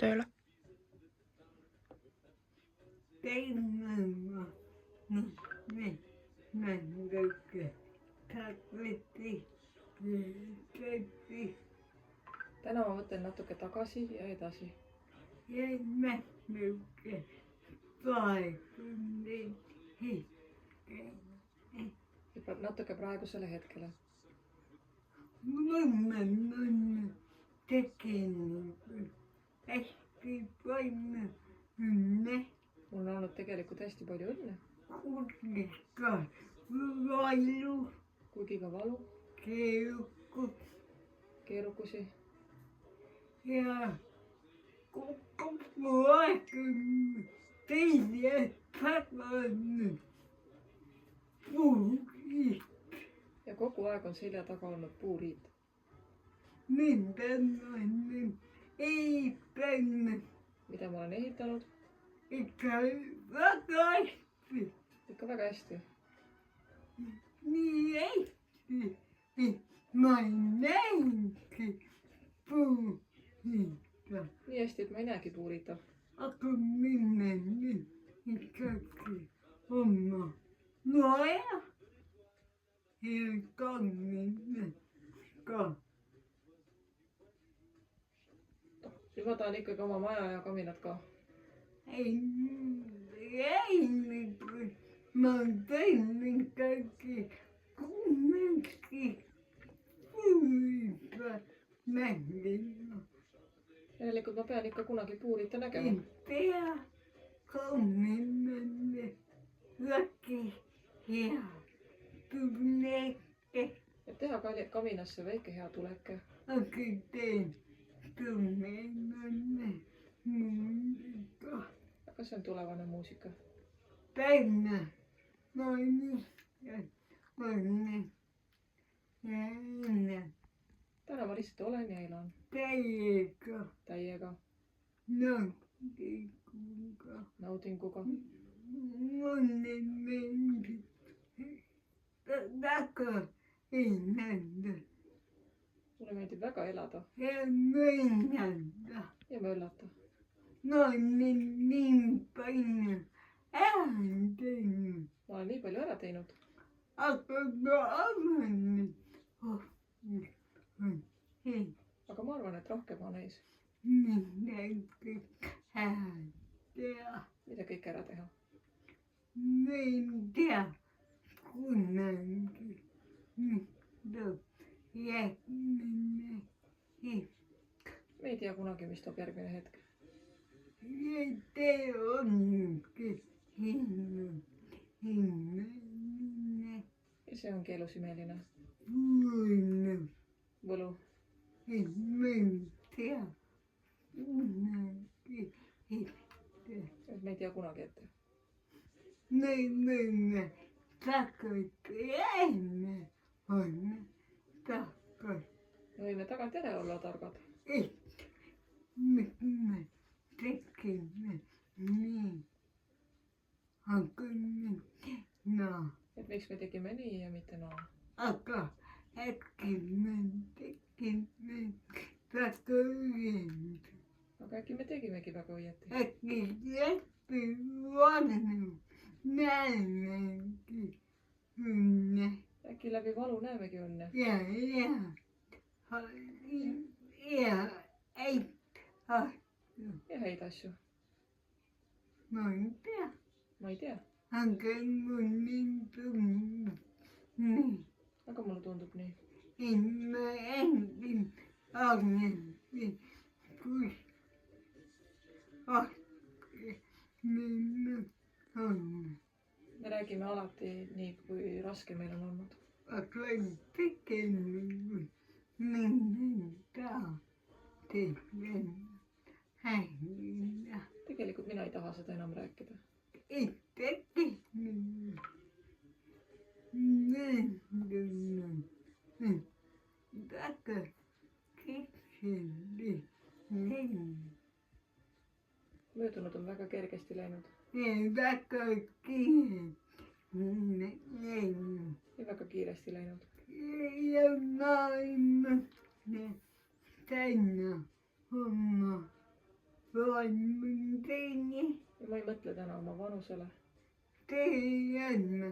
tööle? täna ma võtan natuke tagasi ja edasi. hüppab natuke praegusele hetkele. hästi palju õnne. mul on olnud tegelikult hästi palju õnne. kuigi ka valu. keerukusi. ja kogu aeg teise tagasi puuriit. ja kogu aeg on selja taga olnud puuriit. mida ma olen ehitanud. ikka väga hästi. ikka väga hästi. nii hästi, et ma ei näinudki puuriita. nii hästi, et ma ei näegi puuriita. aga minna nüüd ikkagi oma noaja ja kammina ka. siis ma tahan ikkagi oma maja ja kaminat ka. ei, ma teen ikkagi kummagi puuriita mängima. järelikult ma pean ikka kunagi puuriita nägema. ei pea kammina väike hea tunneke. et teha kaminasse väike hea tuleke. aga teen tunneme muusika. aga see on tulevane muusika. Tänne noin ja enne. täna ma lihtsalt olen ja elan. Täiega. Naudinguga. Mulle meeldib väga elada. mulle meeldib väga elada. Ja möllata. ja möllata. No niin paljon ära teinud. ma olen nii palju ära teinud. aga ma arvan, et aga ma arvan, et rohkem on ees. midagi ära teha. mida kõik ära teha. Me ei tea kunagi, mida järgmine hetk. me ei tea kunagi, mis toob järgmine hetk. See ongi imeline. ja see ongi elus imeline. võlu. et me ei tea kunagi ette. et me ei tea kunagi ette. Me võime tagantjärele olla targad. me võime tagantjärele olla targad. et me tegime nii. aga mitte naa. et miks me tegime nii ja mitte naa. aga äkki me tegime väga õieti. aga äkki me tegimegi väga õieti. äkki läbi valu näemegi õnne. äkki läbi valu näemegi õnne. ja häid asju. ja häid asju. ma ei tea. ma ei tea. aga mulle tundub nii. aga mulle tundub nii. et ma endin arvasin, kus minna on. me räägime alati nii, kui raske meil on olnud. aga tegelikult minna tegema häirida. tegelikult mina ei taha seda enam rääkida. ikkagi väga kergesti läinud. möödunud on väga kergesti läinud. väga kiiresti läinud. ja väga kiiresti läinud. ja maailmas täna oma on teine, ja ma ei mõtle täna oma vanusele. teine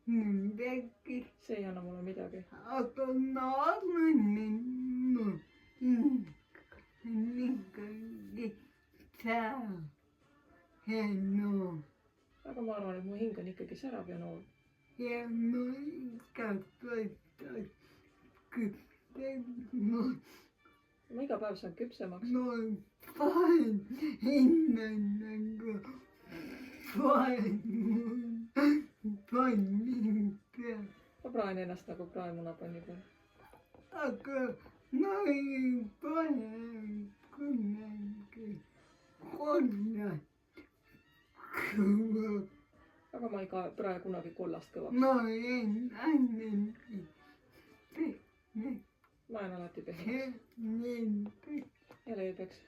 midagi, see ei anna mulle midagi. aga ma arvan, ikkagi sa ja no aga ma arvan, et mu hing on ikkagi särav ja noor. ja ma ikka võtan küpsema. ma iga päev saan küpsemaks. No panen hinnaga, panin peale. ma praen ennast nagu praemunapanni peal. Aga ma ei pane kunagi korda kõva. aga ma ei prae kunagi kollast kõvaks. Ma jäin ainult ma olen alati pehmeks ja leebeks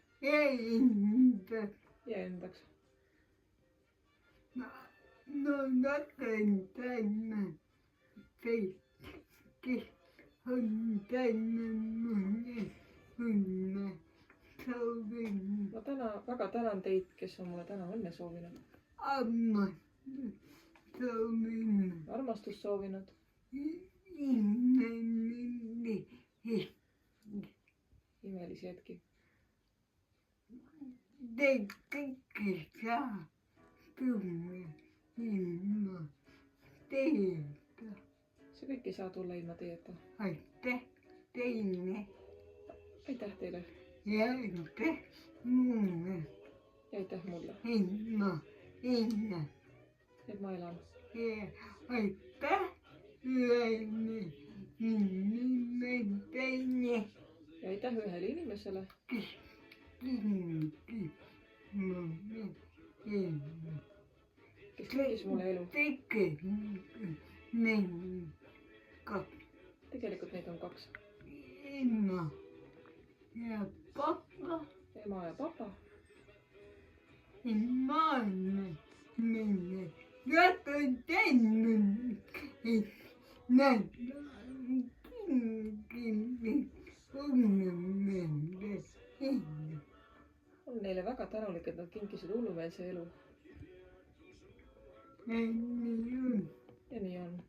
ja endaks. no rakendame kes on tänane õnne soovinud. ma väga tänan teid, kes on mulle täna õnne soovinud. Soovinud. armastust soovinud. imelisi hetki. Te kõike saa tunne ilma teieta. see kõik ei saa tulla ilma teieta. Aitäh teile aitäh teile ja aitäh mulle, ja aitäh mulle, et ma elan. ja aitäh ühele inimesele, ja aitäh ühele inimesele, kes kindlasti mulle elab. kes leidis mulle elu. tegelikult neid on kaks. Ema ja papa. ema ja papa. Ma olen neile väga tänulik, et nad on kinkinud hullumeelse elu. olen neile väga tänulik, et nad kinkisid hullumeelse elu. Ja nii on. ja nii on.